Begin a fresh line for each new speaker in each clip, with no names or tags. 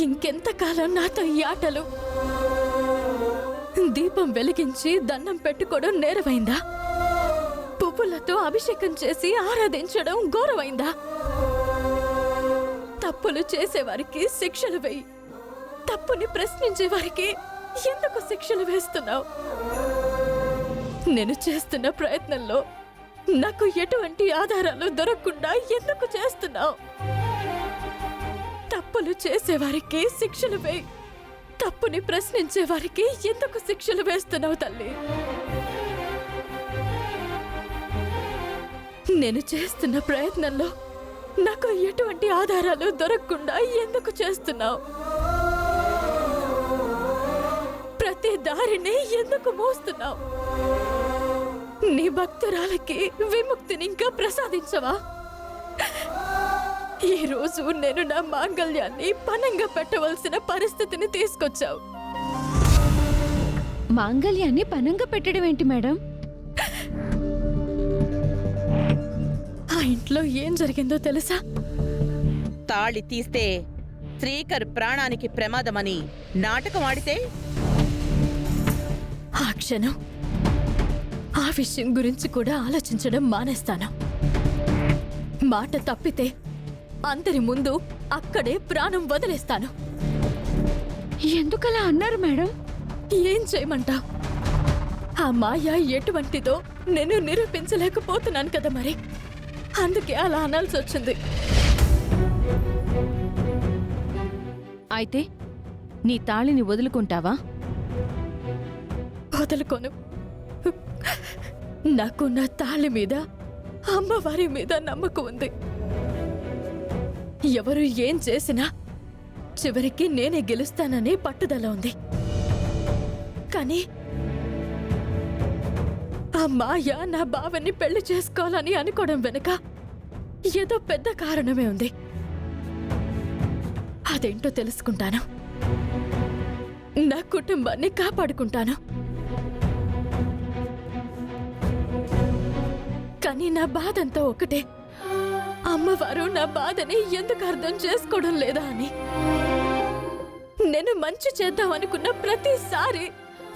ఇంకెంతకాలం నాతో ఈ ఆటలు? దీపం వెలిగించి దండం పెట్టుకోవడం నేరమైందా? పువ్వులతో అభిషేకం చేసి ఆరాధించడం గౌరవైందా? తప్పులు చేసేవారికి శిక్షలు వేయి, తప్పుని ప్రశ్నించే వారికి ఎందుకు శిక్షలు వేస్తున్నావు? నేను చేస్తున్న ప్రయత్నంలో నాకు ఎటువంటి ఆధారాలు దొరకకుండా ఎందుకు చేస్తున్నావు? తప్పులు చేసేవారికి శిక్షలు వేయి, తప్పుని ప్రశ్నించే వారికి ఎందుకు శిక్షలు వేస్తున్నావు తల్లి? నేను చేస్తున్న ప్రయత్నంలో నాకు ఎటువంటి ఆధారాలు దొరకకుండా ఎందుకు చేస్తున్నావు? ప్రతి దారిని ఎందుకు మోస్తున్నావు? నీ భక్తురాలకి విముక్తిని ఇంకా ప్రసాదించవా? ఈ రోజు నేను నా మాంగళ్యాన్ని పణంగా పెట్టవలసిన పరిస్థితిని తీసుకొచ్చావు.
మాంగళ్యాన్ని పణంగా పెట్టడం ఏంటి మేడం?
ఆ ఇంట్లో ఏం జరిగిందో తెలుసా?
తాళి తీస్తే శ్రీకర్ ప్రాణానికి ప్రమాదమని నాటకం ఆడితే
ఆ క్షణం ఆ విషయం గురించి కూడా ఆలోచించడం మానేస్తాను. మాట తప్పితే అందరి ముందు అక్కడే ప్రాణం వదిలేస్తాను.
ఎందుకలా అన్నారు మేడం?
ఏం చేయమంటావు? ఆ మాయ ఎటువంటిదో నేను నిరూపించలేకపోతున్నాను కదా మరి. అందుకే అలా అనాల్సి వచ్చింది.
అయితే నీ తాళిని వదులుకుంటావా?
వదులుకోను. నాకు నా తాళి మీద, అమ్మవారి మీద నమ్మకం ఉంది. ఎవరు ఏం చేసినా చివరికి నేనే గెలుస్తాననే పట్టుదల ఉంది. కానీ ఆ మాయ నా బావని పెళ్లి చేసుకోవాలని అనుకోవడం వెనుక ఏదో పెద్ద కారణమే ఉంది. అదేంటో తెలుసుకుంటాను. నా కుటుంబాన్ని కాపాడుకుంటాను. కానీ నా బాధంతా ఒకటే, అమ్మవారు నా బాధని ఎందుకు అర్థం చేసుకోవడం లేదా అని. నేను మంచి చేద్దాం అనుకున్న ప్రతిసారి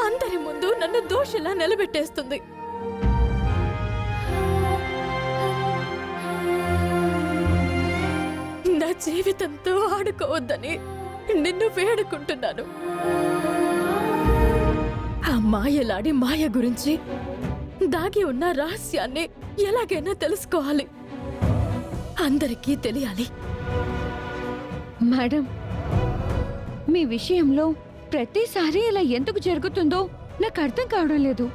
అందరి ముందు నన్ను దోషిలా నిలబెట్టేస్తుంది. నా జీవితంతో ఆడుకోవద్దని నిన్ను వేడుకుంటున్నాను. ఆ మాయలాడి మాయ గురించి, దాగి ఉన్న రహస్యాన్ని ఎలాగైనా తెలుసుకోవాలి. అందరికీ తెలియాలి.
మేడం, మీ విషయంలో ప్రతిసారి ఇలా ఎందుకు జరుగుతుందో నాకు అర్థం కావడం లేదు.